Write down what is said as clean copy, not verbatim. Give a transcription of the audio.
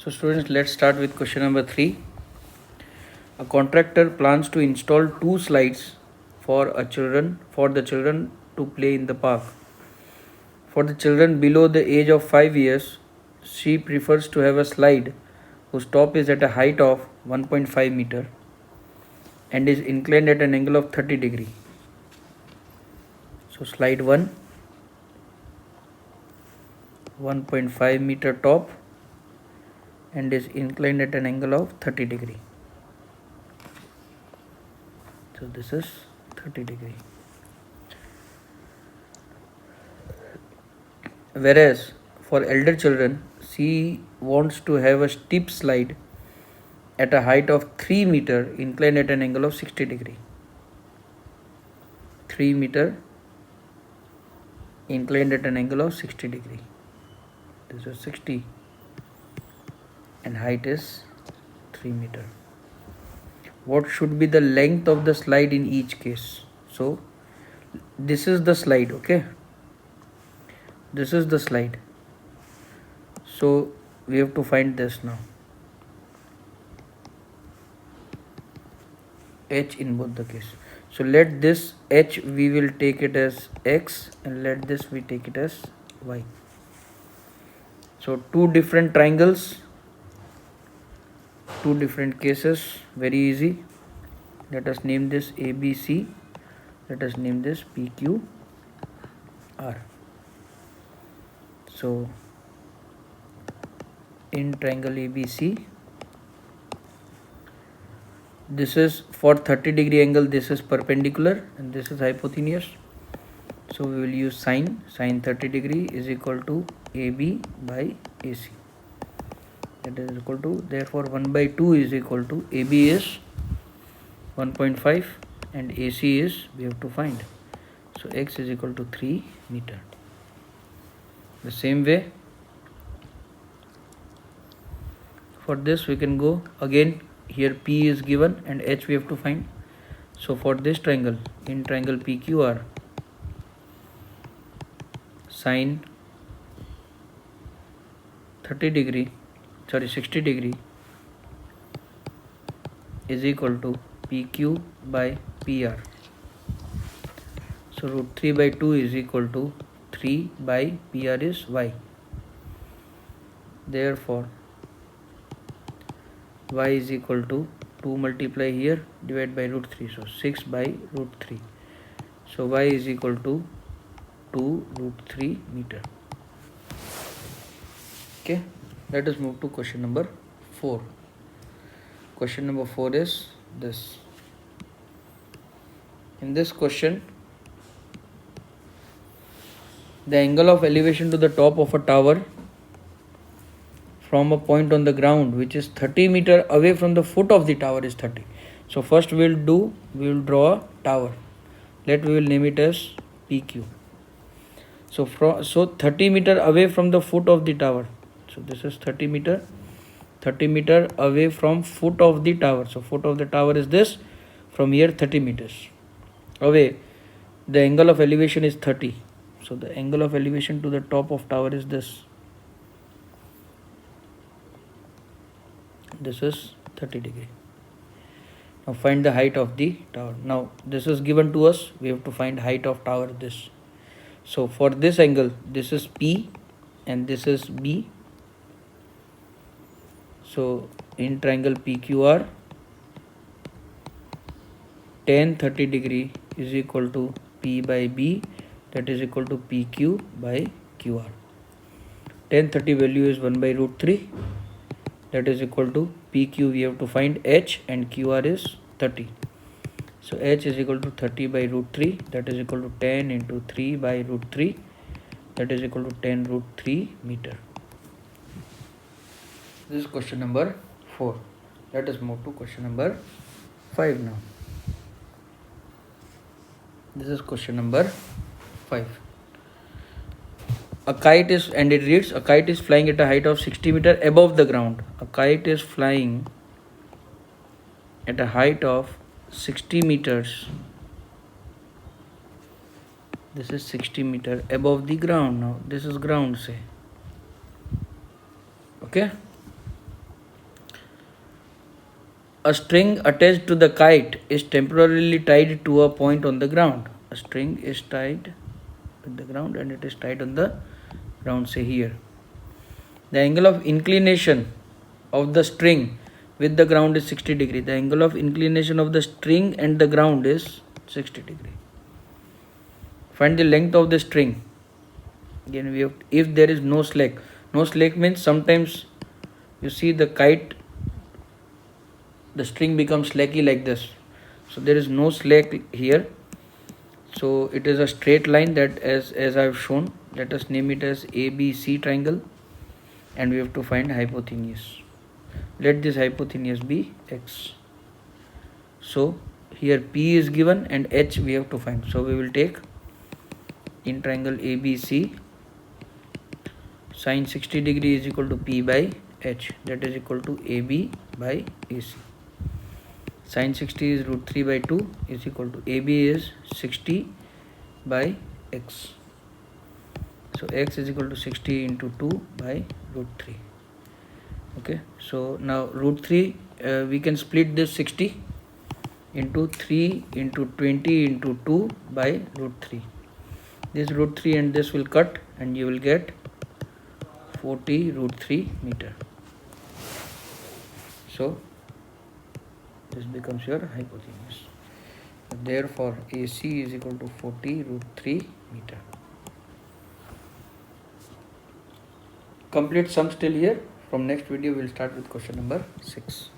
So students, let's start with question number 3. A contractor plans to install 2 slides for the children to play in the park. For the children below the age of 5 years, she prefers to have a slide whose top is at a height of 1.5 meter and is inclined at an angle of 30 degree. So slide 1, 1.5 meter top and is inclined at an angle of 30 degree. So this is 30 degree. Whereas for elder children, she wants to have a steep slide at a height of 3 meter inclined at an angle of 60 degree. 3 meter inclined at an angle of 60 degree. This is 60 and height is 3 meter. What should be the length of the slide in each case? So this is the slide, okay? This is the slide. So we have to find this now. H in both the case. So let this H we will take it as X and let this we take it as Y. So two different triangles, two different cases, very easy. Let us name this ABC. Let us name this PQR. So in triangle ABC, this is for 30 degree angle, this is perpendicular and this is hypotenuse. So we will use sine 30 degree is equal to AB by AC. That is equal to, therefore 1 by 2 is equal to, AB is 1.5 and AC is, we have to find. So X is equal to 3 meter. The same way, for this we can go again. Here P is given and H we have to find. So for this triangle, in triangle PQR, sine 60 degree is equal to PQ by PR. So root 3 by 2 is equal to 3 by PR is Y. Therefore Y is equal to 2 multiply here divided by root 3. So 6 by root 3. So Y is equal to 2 root 3 meter. Okay. Let us move to question number 4. Question number 4 is this. In this question, the angle of elevation to the top of a tower from a point on the ground which is 30 meter away from the foot of the tower is 30. So first we will draw a tower. We will name it as PQ. So 30 meter away from the foot of the tower. So this is 30 meter away from foot of the tower. So foot of the tower is this, from here 30 meters away. The angle of elevation is 30. So the angle of elevation to the top of tower is this. This is 30 degree. Now find the height of the tower. Now this is given to us. We have to find height of tower this. So for this angle, this is P and this is B. So in triangle PQR, tan 30 degree is equal to P by B, that is equal to PQ by QR. Tan 30 value is 1 by root 3, that is equal to PQ we have to find H and QR is 30. So H is equal to 30 by root 3, that is equal to 10 into 3 by root 3, that is equal to 10 root 3 meter. This is question number 4. Let us move to question number 5 now. This is question number 5. A kite is, and it reads, a kite is flying at a height of 60 meter above the ground. A kite is flying at a height of 60 meters. This is 60 meter above the ground. Now this is ground, say. Okay. A string attached to the kite is temporarily tied to a point on the ground. A string is tied with the ground and it is tied on the ground, say here. The angle of inclination of the string with the ground is 60 degree. The angle of inclination of the string and the ground is 60 degree. Find the length of the string. Again, we have, if there is no slack. No slack means sometimes you see the kite, the string becomes slacky like this. So there is no slack here. So it is a straight line that as I have shown. Let us name it as ABC triangle, and we have to find hypotenuse. Let this hypotenuse be x. So here P is given and H we have to find. So we will take in triangle ABC, sine 60 degree is equal to P by H, that is equal to AB by AC. Sine 60 is root 3 by 2 is equal to AB is 60 by x. So x is equal to 60 into 2 by root 3. Okay, so now root 3 we can split this 60 into 3 into 20 into 2 by root 3. This root 3 and this will cut and you will get 40 root 3 meter. So this becomes your hypotenuse. Therefore AC is equal to 40 root 3 meter. Complete sum still here. From next video we will start with question number 6.